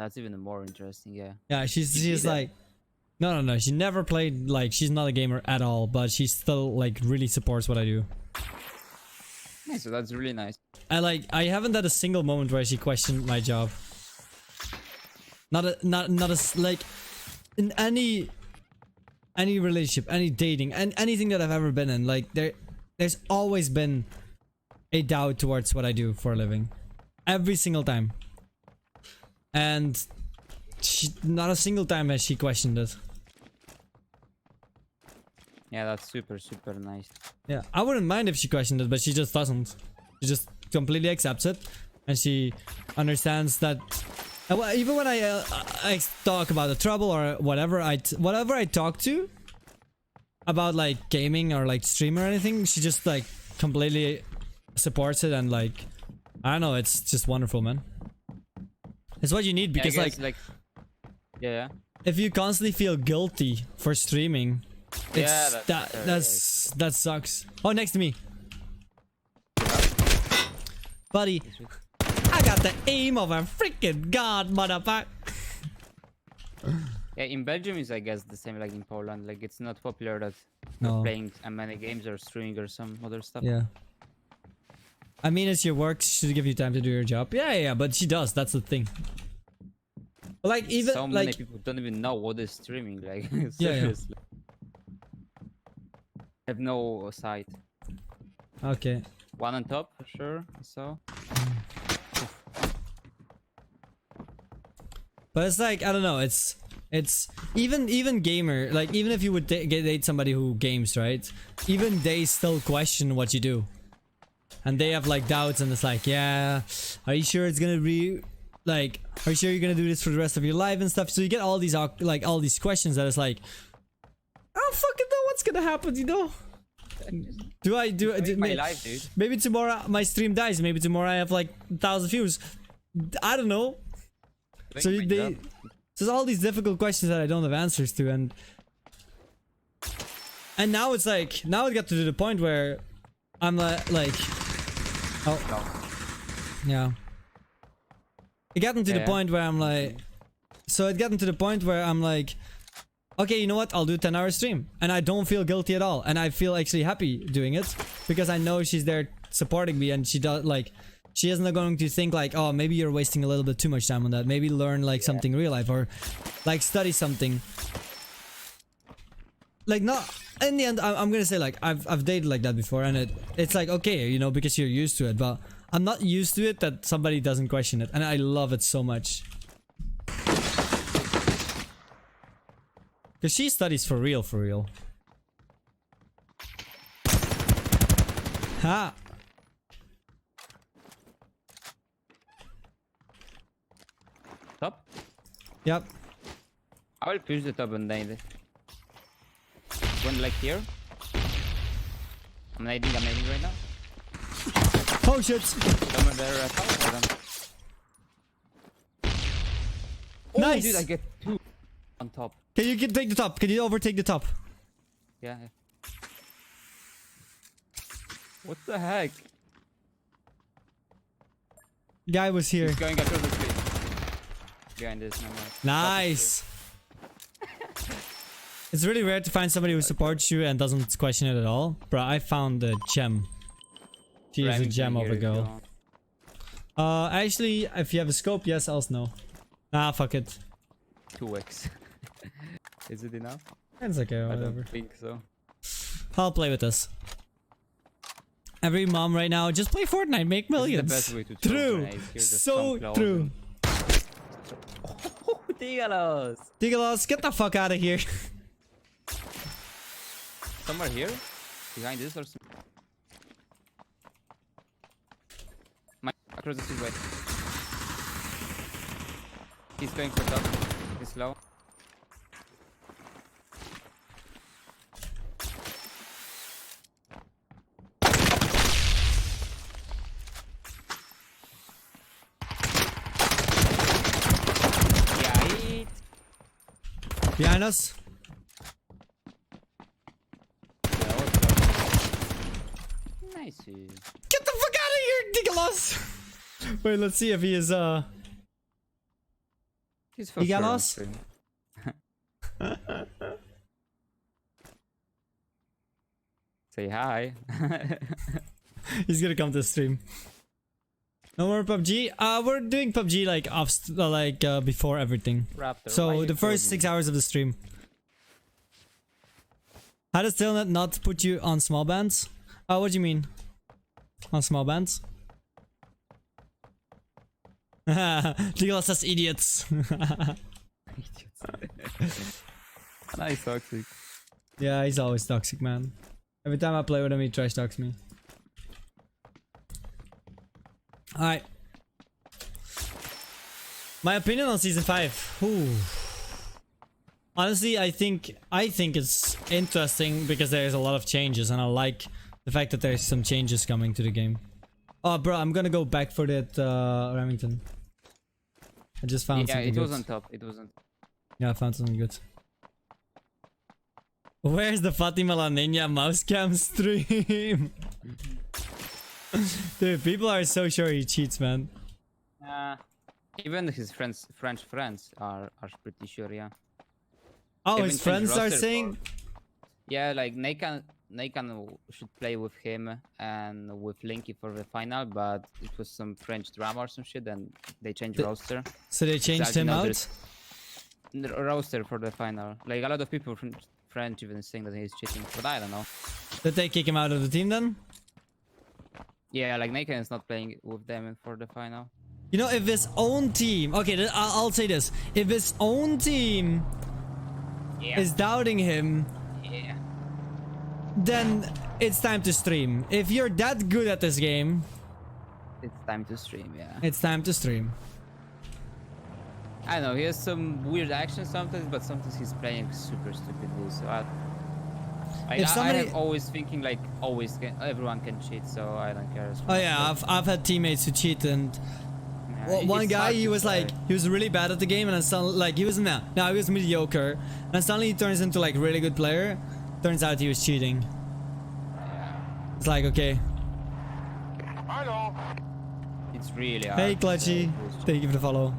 That's even more interesting. Yeah. Yeah, she's like, no. She never played, like, she's not a gamer at all, but she still like really supports what I do. Yeah, so that's really nice. And like, I haven't had a single moment where she questioned my job. Not like in any relationship, any dating, and anything that I've ever been in. Like there's always been a doubt towards what I do for a living, every single time. And not a single time has she questioned it. Yeah, that's super nice. Yeah, I wouldn't mind if she questioned it, but she just doesn't. She just completely accepts it, and she understands that. Well, even when I talk about the trouble or whatever I talk to about like gaming or like stream or anything, she just like completely supports it, and like, I don't know, it's just wonderful, man. It's what you need, because like yeah, if you constantly feel guilty for streaming, it's, yeah, that sucks. Oh, next to me, buddy. I got the aim of a freaking god, motherfucker. Yeah, in Belgium is, I guess, the same like in Poland. Like, it's not popular that No. playing many games or streaming or some other stuff. Yeah. I mean, it's your work. She should give you time to do your job. Yeah, but she does. That's the thing. Like, even so like, many people don't even know what is streaming. Like, yeah. seriously. Have no sight. Okay. One on top for sure. So. But it's like, I don't know, it's even gamer, like, even if you would date somebody who games, right? Even they still question what you do. And they have like doubts, and it's like, yeah, are you sure it's gonna be like, are you sure you're gonna do this for the rest of your life and stuff? So you get all these like all these questions that is like, I don't fucking know what's gonna happen, you know? Do my life, dude. Maybe tomorrow my stream dies, maybe tomorrow I have like 1,000 views. I don't know. So there's all these difficult questions that I don't have answers to, and now it's like, now it got to the point where I'm like, oh, yeah. It got into the point where I'm like, okay, you know what? I'll do a 10-hour stream, and I don't feel guilty at all, and I feel actually happy doing it because I know she's there supporting me, and she does like. She isn't going to think like, oh, maybe you're wasting a little bit too much time on that. Maybe learn like something real life, or like study something. Like, not in the end, I'm gonna say like I've dated like that before, and it's like, okay, you know, because you're used to it. But I'm not used to it that somebody doesn't question it, and I love it so much. Cause she studies for real, for real. Ha. Top? Yep. I will push the top and then one like here. I'm nading right now. Oh shit! Someone there at top. Oh, Nice! Dude, I get 2 on top. Can you take the top? Can you overtake the top? Yeah. What the heck? Guy was here. He's going across the street. Behind this number. Nice. It's really rare to find somebody who supports you and doesn't question it at all. Bro, I found a gem. She is a gem of a girl. Actually, if you have a scope, yes, else no. Nah, fuck it. 2x. Is it enough? It's okay, I whatever. don't think so. I'll play with this. Every mom right now, just play Fortnite, make millions. This is the best way to True. So true. Oh, Dígalos! Dígalos, get the fuck out of here. Somewhere here? Behind this or something? Across the street, wait. He's going for top. He's low. Behind us. Nice. Get the fuck out of here, Dígalos! Wait, let's see if he is He's for He got sure on lost? stream. Say hi. He's gonna come to the stream. No more PUBG. We're doing PUBG like before everything. Raptor, why So you the first told 6 me? hours of the stream. How does Telnet not put you on small bands? What do you mean? On small bands? Legal says idiots. Nice toxic. Yeah, he's always toxic, man. Every time I play with him, he trash talks me. Alright. My opinion on season 5. Ooh. Honestly, I think it's interesting because there's a lot of changes, and I like the fact that there's some changes coming to the game. Oh, bro, I'm gonna go back for that Remington. I just found Yeah, something it good. was on top. It wasn't. Yeah, I found something good. Where's the Fatima La Niña mouse cam stream? Dude, people are so sure he cheats, man. Even his French friends are pretty sure, yeah. Oh, Even his changed friends are roster saying... Yeah, like Nakan should play with him and with Linky for the final, but it was some French drama or some shit, and they changed roster. So they changed Exactly, him now out? there's roster for the final. Like a lot of people from French even saying that he's cheating, but I don't know. Did they kick him out of the team then? Yeah, like Nakan is not playing with them for the final. You know, if his own team... Okay, I'll say this. If his own team is doubting him, Yeah. then it's time to stream. If you're that good at this game, It's time to stream, yeah. it's time to stream. I don't know, he has some weird actions sometimes, but sometimes he's playing super stupidly, so I am always thinking like everyone can cheat, so I don't care as Oh much. yeah, I've had teammates who cheat, and Yeah, one it's guy, hard he to was play. like, he was really bad at the game, and then suddenly, like, he was he was mediocre, and then suddenly he turns into like really good player. Turns out he was cheating. Yeah. It's like, okay. It's really hard. Hey, to Clutchy, tell who's thank you for the follow.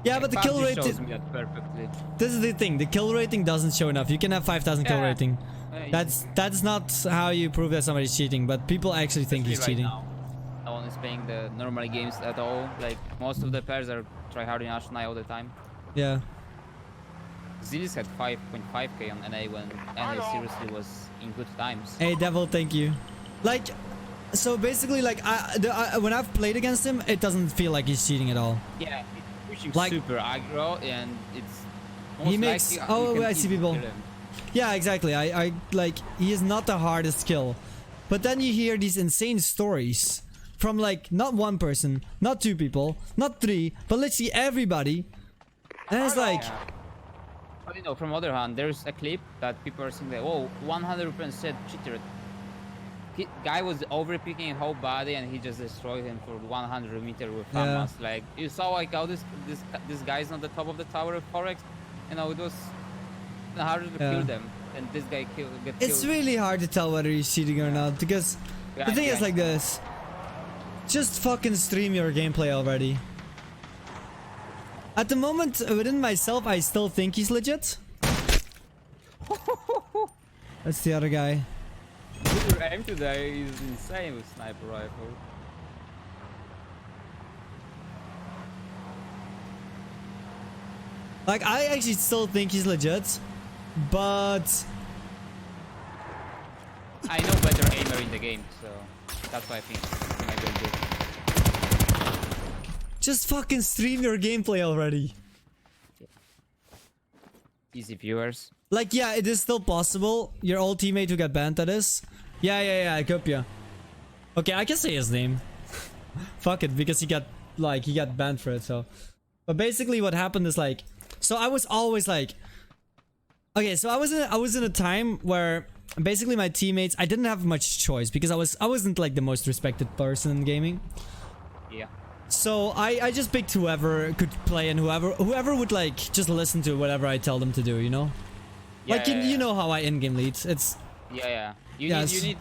Yeah, but the kill PUBG rate. shows me that perfectly. This is the thing. The kill rating doesn't show enough. You can have 5,000 kill Yeah. rating. Yeah, That's not how you prove that somebody's cheating, but people actually think he's especially cheating. right now, no one is playing the normal games at all. Like most of the players are tryharding Ashnai all the time. Yeah. Zilis had 5.5k on NA when NA seriously was in good times. Hey, Devil, thank you. Like, so basically, like, when I've played against him, it doesn't feel like he's cheating at all. Yeah, he's pushing Like- super aggro, and it's He most makes- likely oh, you can I see easily people. kill him. Yeah, exactly. I like, he is not the hardest kill. But then you hear these insane stories from like, not one person, not two people, not three, but literally everybody. And it's like, Yeah. But you know, from other hand, there's a clip that people are saying that, oh, 100% cheater. Guy was overpicking a whole body and he just destroyed him for 100 meter with Yeah. FAMAS. Like, you saw like how this guy's on the top of the tower of Forex. You know, it was harder to Yeah. kill them. And this guy get it's killed. really hard to tell whether he's cheating or not, because Yeah, the thing is yeah. like this. Just fucking stream your gameplay already. At the moment, within myself, I still think he's legit. That's the other guy. Your aim today is insane with sniper rifle. Like, I actually still think he's legit, but I know better aimer in the game, so that's why I think he might be good. just fucking stream your gameplay already. Easy viewers. Like, yeah, it is still possible. Your old teammate who got banned, that is. Yeah, I could, yeah. Okay, I can say his name. Fuck it, because he got banned for it, so. But basically what happened is like, so I was always like, okay, so I was in a time where basically my teammates, I didn't have much choice because I wasn't like the most respected person in gaming. Yeah. So I just picked whoever could play and whoever would like just listen to whatever I tell them to do, you know? Yeah, Like, yeah, you know how I in-game lead. It's, Yeah. You Yes. need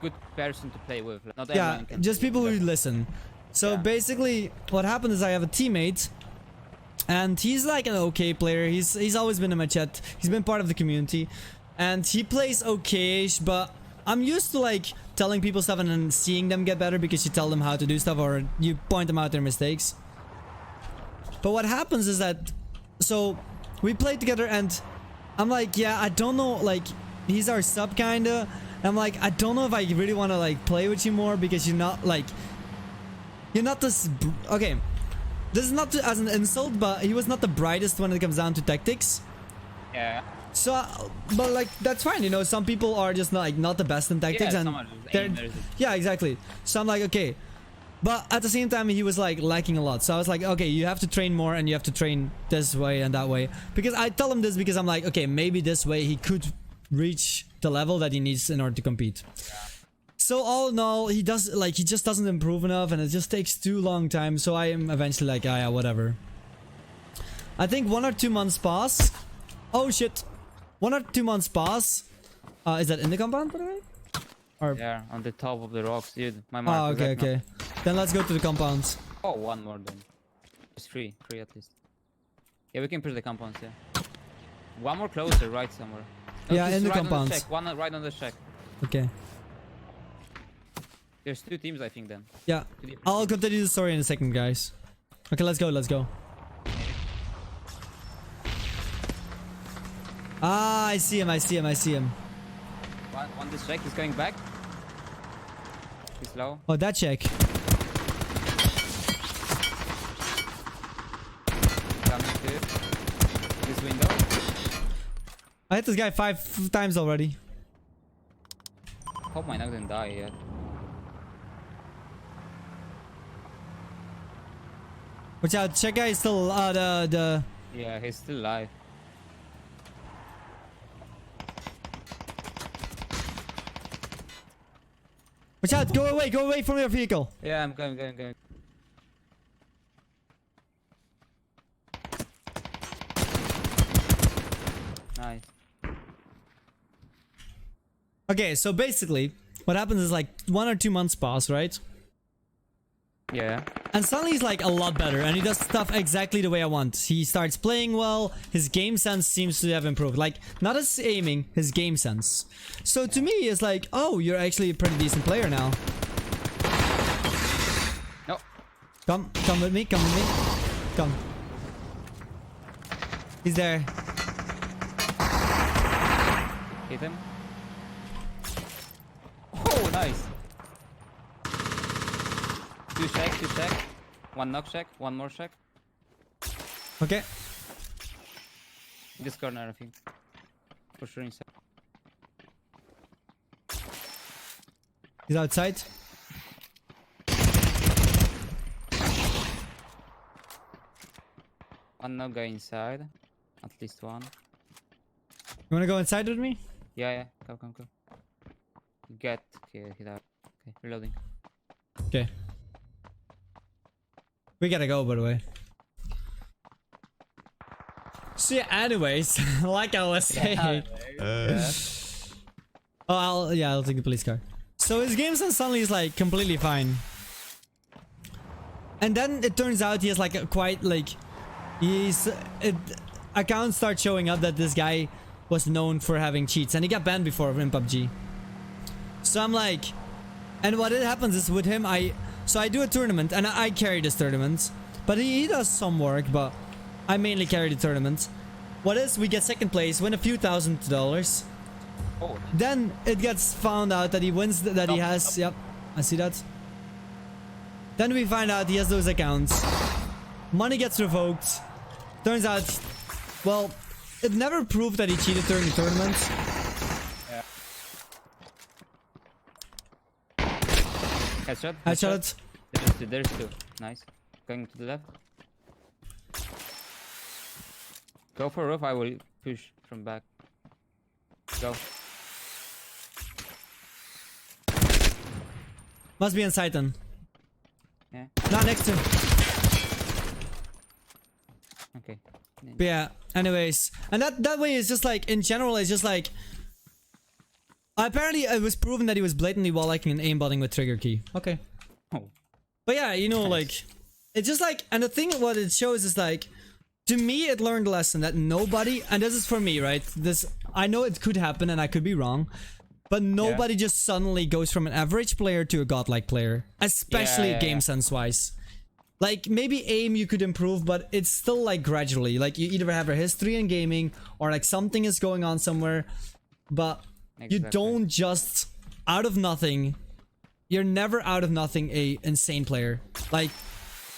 good person to play with. Not yeah, everyone can just play people with who them. listen. So Yeah. basically what happened is I have a teammate and he's like an okay player. He's always been in my chat. He's been part of the community, and he plays okay-ish, but I'm used to like telling people stuff and then seeing them get better because you tell them how to do stuff or you point them out their mistakes. But what happens is that, so we played together and I'm like, yeah, I don't know, like he's our sub kinda. I'm like, I don't know if I really want to like play with you more because you're not like, you're not this, okay, this is not as an insult, but he was not the brightest when it comes down to tactics. Yeah. So, but like that's fine, you know. Some people are just not the best in tactics, Yeah, and yeah, exactly. So I'm like, okay, but at the same time, he was like lacking a lot. So I was like, okay, you have to train more, and you have to train this way and that way. Because I tell him this because I'm like, okay, maybe this way he could reach the level that he needs in order to compete. Yeah. So all in all, he just doesn't improve enough, and it just takes too long time. So I am eventually like, ah, yeah, whatever. I think 1 or 2 months pass. Oh shit. 1 or 2 months pass. Is that in the compound, by the way? Or yeah, on the top of the rocks, dude. My mark. Oh, okay, okay. Then let's go to the compounds. Oh, one more then. It's three at least. Yeah, we can push the compounds. Yeah. One more closer, right somewhere. No, yeah, in the right compounds. On the one right on the shack. Okay. There's 2 teams, I think. Then. Yeah. I'll continue the story in a second, guys. Okay, let's go. Let's go. Ah, I see him, I see him, I see him. One this check, he's going back. He's low. Oh, that check. Coming to this window. I hit this guy 5 times already. Hope my knock didn't die yet. Watch out, check guy is still, Yeah, he's still alive. Watch out, go away from your vehicle. Yeah, I'm going. Nice. Okay, so basically, what happens is like 1 or 2 months pass, right? Yeah. And suddenly he's like a lot better and he does stuff exactly the way I want. He starts playing well, his game sense seems to have improved. Like, not his aiming, his game sense. So to me, it's like, oh, you're actually a pretty decent player now. No. Come with me, Come. He's there. Hit him. Oh, nice. 2 shack. 1 knock shack, 1 more shack. Okay. This corner, I think. For sure inside. He's outside. One knock guy inside. At least one. You wanna go inside with me? Yeah. Come. Get. Okay, hit out. Okay, reloading. Okay. We gotta go, by the way. So yeah, anyways, like I was saying. Oh, I'll take the police car. So his game sense suddenly is like completely fine. And then it turns out he has like a quite like... accounts start showing up that this guy was known for having cheats. And he got banned before in PUBG. So I'm like... And what happens is with him, So I do a tournament, and I carry this tournament. But he does some work, but I mainly carry the tournament. What is, we get second place, win a few $1,000s. Oh. Then it gets found out that he wins, that he has... Yep, I see that. Then we find out he has those accounts. Money gets revoked. Turns out... Well, it never proved that he cheated during the tournament. Headshot. There's 2. Nice. Going to the left. Go for roof. I will push from back. Go. Must be inside then. Yeah. Not next to him. Okay. But yeah. Anyways, and that way is just like in general. It's just like. Apparently, it was proven that he was blatantly wall-hacking and aimbotting with trigger key. Okay. Oh. But yeah, you know, like... It's just like... And the thing what it shows is like... To me, it learned a lesson that nobody, and this is for me, right? This, I know it could happen and I could be wrong, but nobody just suddenly goes from an average player to a godlike player, especially game sense wise. Like, maybe aim you could improve, but it's still like gradually. Like, you either have a history in gaming or like something is going on somewhere, but you don't just out of nothing. You're never out of nothing a insane player. Like,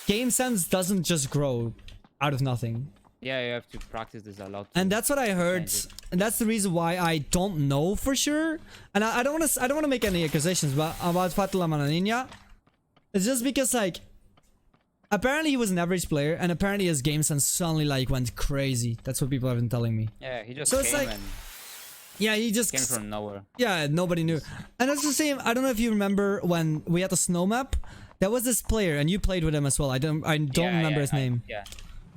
game sense doesn't just grow out of nothing. Yeah, you have to practice this a lot. And that's what I heard, and that's the reason why I don't know for sure. And I don't want to make any accusations, but about Fatila Mananinya, it's just because like apparently he was an average player, and apparently his game sense suddenly like went crazy. That's what people have been telling me. Yeah, he just so it's like, yeah, he just came from nowhere. Yeah, nobody knew. And that's the same. I don't know if you remember when we had the snow map. There was this player, and you played with him as well. I don't remember his name. Yeah,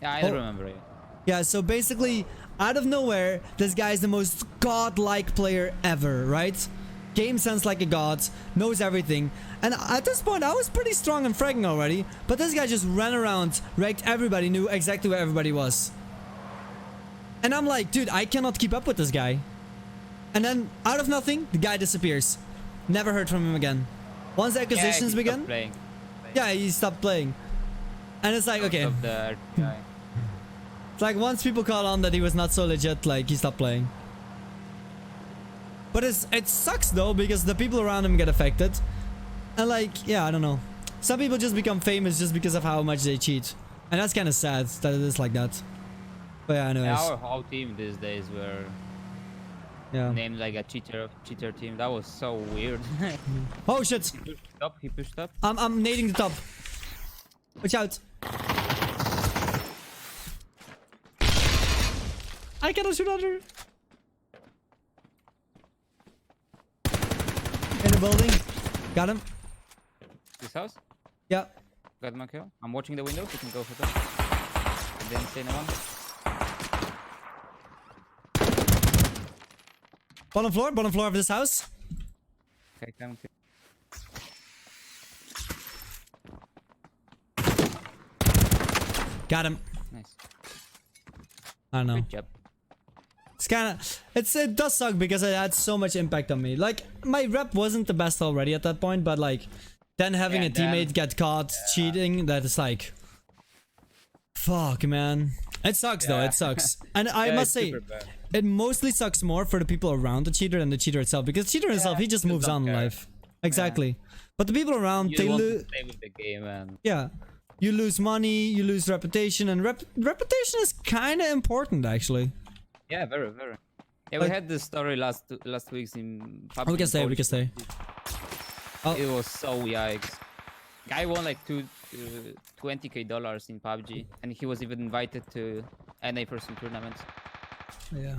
I don't remember it. Yeah, so basically, out of nowhere, this guy is the most godlike player ever, right? Game sense like a god, knows everything. And at this point, I was pretty strong in fragging already, but this guy just ran around, wrecked everybody, knew exactly where everybody was. And I'm like, dude, I cannot keep up with this guy. And then, out of nothing, the guy disappears. Never heard from him again. Once the acquisitions began, yeah, he stopped playing. And it's like, okay. It's like once people caught on that he was not so legit, like he stopped playing. But it sucks though, because the people around him get affected. And like, yeah, I don't know. Some people just become famous just because of how much they cheat. And that's kind of sad that it is like that. But yeah, anyways. Our whole team these days were named like a cheater team. That was so weird. Oh shit! He pushed up. I'm nading the top. Watch out! I cannot shoot under. In the building. Got him. This house? Yeah. Got my kill. I'm watching the window. You can go for that. I didn't see anyone. Bottom floor of this house. Okay, come. Got him. Nice. I don't know. Good job. It's kind of, it does suck because it had so much impact on me. Like, my rep wasn't the best already at that point, but like, then having a teammate get caught cheating, that is like, fuck, man. It sucks though, it sucks. And I must say, it mostly sucks more for the people around the cheater than the cheater itself, because the cheater himself, he just moves on in life. Exactly. But the people around, they lose. Play with the game, man. Yeah. You lose money, you lose reputation, and reputation is kind of important, actually. Yeah, very, very. Yeah, like, we had this story last week in PUBG. We can say. Oh. It was so yikes. Guy won like $20K in PUBG, and he was even invited to NA for some tournaments. Yeah.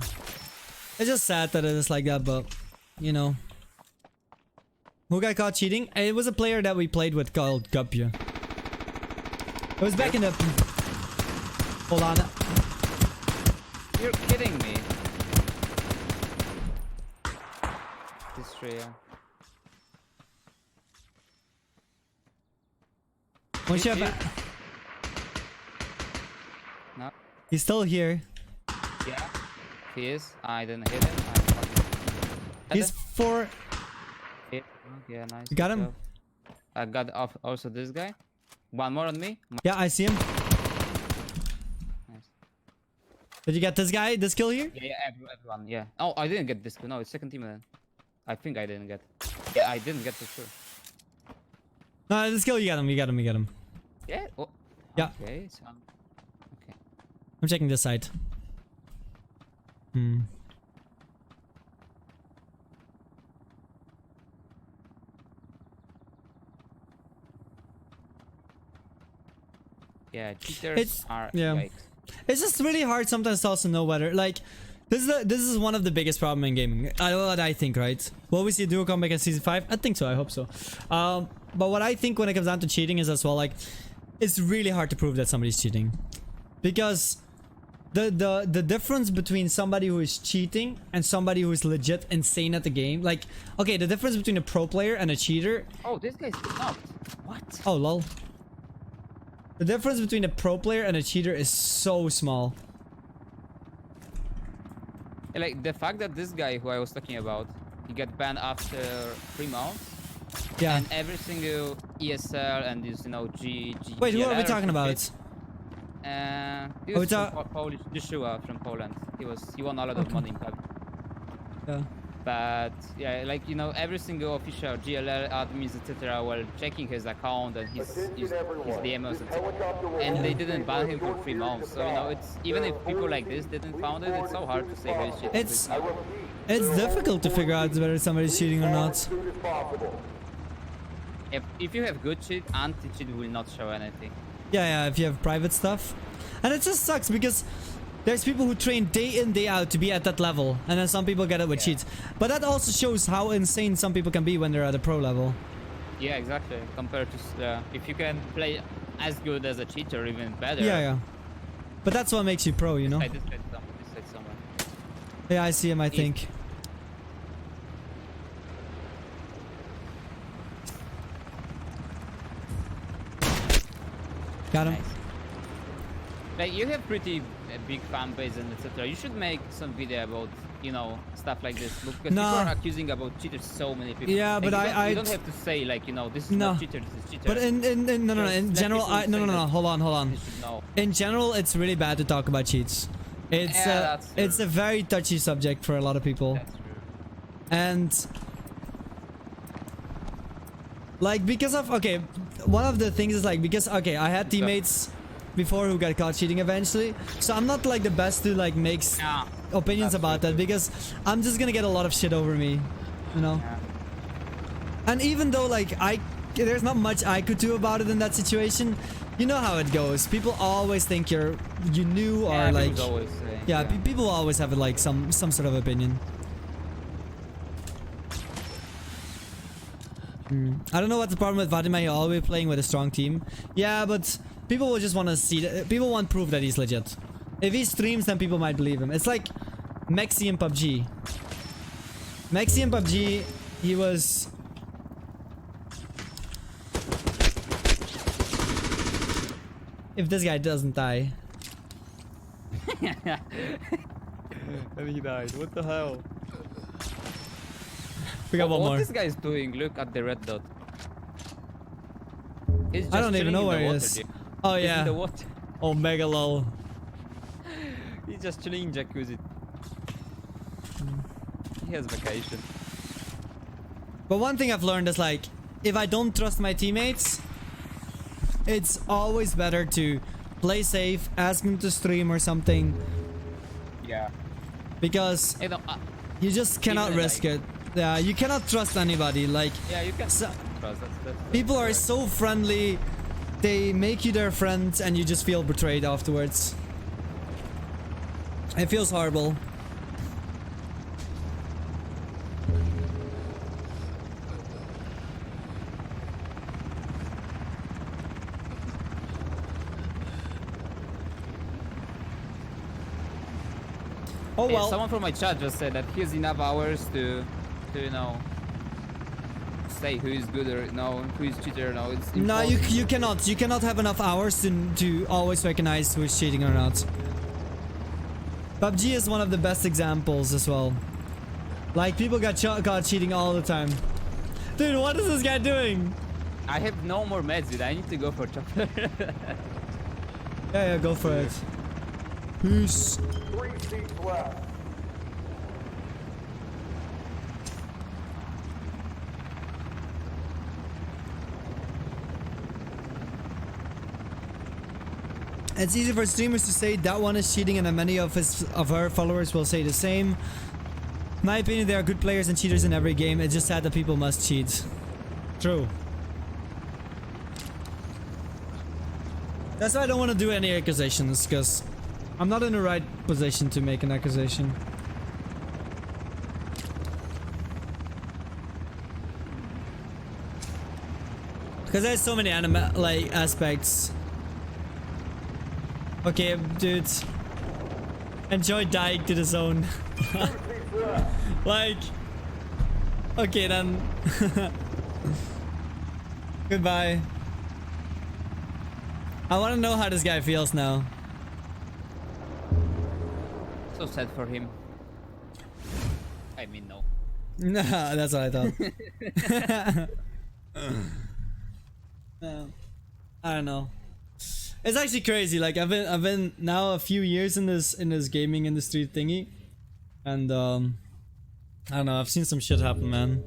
It's just sad that it is like that, but you know. Who got caught cheating? It was a player that we played with called Gupya. It was back in the... Hold on. You're kidding me. This tree, yeah. What's your No. He's still here. Yeah. He is. I didn't hit him. He's for... Yeah, nice. You got him? Job. I got off also this guy. One more on me. Yeah, I see him. Nice. Did you get this guy, this kill here? Yeah, everyone, yeah. Oh, I didn't get this kill. No, it's second team then. I think I didn't get. Yeah, I didn't get for sure. No, this kill, you got him, you got him, you got him. Yeah? Oh. Yeah. Okay, so... Okay. I'm checking this side. Yeah, cheaters are yikes. It's just really hard sometimes to also know whether, like, this is one of the biggest problem in gaming. What I think, right? Will we see duo come back in season 5? I think so, I hope so. But what I think when it comes down to cheating is as well, like, it's really hard to prove that somebody's cheating. Because the difference between somebody who is cheating and somebody who is legit insane at the game, like, okay, the difference between a pro player and a cheater... Oh, this guy's knocked. What? Oh, lol. The difference between a pro player and a cheater is so small. Like the fact that this guy who I was talking about, he got banned after 3 months. Yeah. And every single ESL and this, you know, Wait, who are we GLR talking about? He was from Polish, Joshua from Poland. He won a lot of money in PUBG. Yeah. But yeah, like, you know, every single official GLL admins, etc., were checking his account and his DMs, etc. And they didn't ban him for 3 months. So, you know, it's even if people like this didn't found it, it's so hard to say who's cheating. It's difficult to figure out whether somebody's cheating or not. If you have good cheat, anti-cheat will not show anything. Yeah, if you have private stuff. And it just sucks because there's people who train day in, day out to be at that level. And then some people get it with cheats. But that also shows how insane some people can be when they're at a pro level. Yeah, exactly. Compared to if you can play as good as a cheater, even better. Yeah. But that's what makes you pro, you know? This side somewhere. Yeah, I see him, I think. Got him. Nice. Like, you have pretty big fan base and etc. You should make some video about, you know, stuff like this. Because people are accusing about cheaters so many people. Yeah, like, but you don't have to say, like, you know, this is not cheater, this is cheater. But in general, hold on. In general, it's really bad to talk about cheats. It's a very touchy subject for a lot of people. That's true. And like, because of one of the things is like, because I had teammates before who got caught cheating eventually, so I'm not like the best to like make opinions about that, because I'm just gonna get a lot of shit over me, you know. And even though like there's not much I could do about it in that situation, you know how it goes. People always think you knew, or like always say, people always have like some sort of opinion. I don't know what's the problem with Vladimir. He'll always playing with a strong team. Yeah, but people will just want to see that. People want proof that he's legit. If he streams, then people might believe him. It's like Mexi in PUBG. Mexi in PUBG, he was... If this guy doesn't die. And he died. What the hell? We got one more. What this guy is doing? Look at the red dot. I don't even know where he is. Oh yeah. In the water. Oh, mega lol. He's just chilling in jacuzzi. He has vacation. But one thing I've learned is like, if I don't trust my teammates, it's always better to play safe, ask them to stream or something. Yeah. Because you just cannot risk it. Yeah, you cannot trust anybody. Like, yeah, you can trust. People are so friendly. They make you their friends, and you just feel betrayed afterwards. It feels horrible. Oh well. Someone from my chat just said that he has enough hours to you know, say who is good or no, who is cheater or no. It's no, you cannot have enough hours to always recognize who is cheating or not. PUBG is one of the best examples as well. Like, people got caught cheating all the time. Dude, what is this guy doing? I have no more meds, dude. I need to go for chopper. Yeah, go for it. Peace. 3 seats left. It's easy for streamers to say that one is cheating, and then many of her followers will say the same. In my opinion, there are good players and cheaters in every game. It's just sad that people must cheat. True. That's why I don't want to do any accusations, because I'm not in the right position to make an accusation. Because there's so many aspects. Okay, dude. Enjoy dying to the zone. Like... Okay, then. Goodbye. I want to know how this guy feels now. So sad for him. I mean, no. Nah, that's what I thought. No, I don't know. It's actually crazy. Like I've been now a few years in this gaming industry thingy, and I don't know. I've seen some shit happen, man.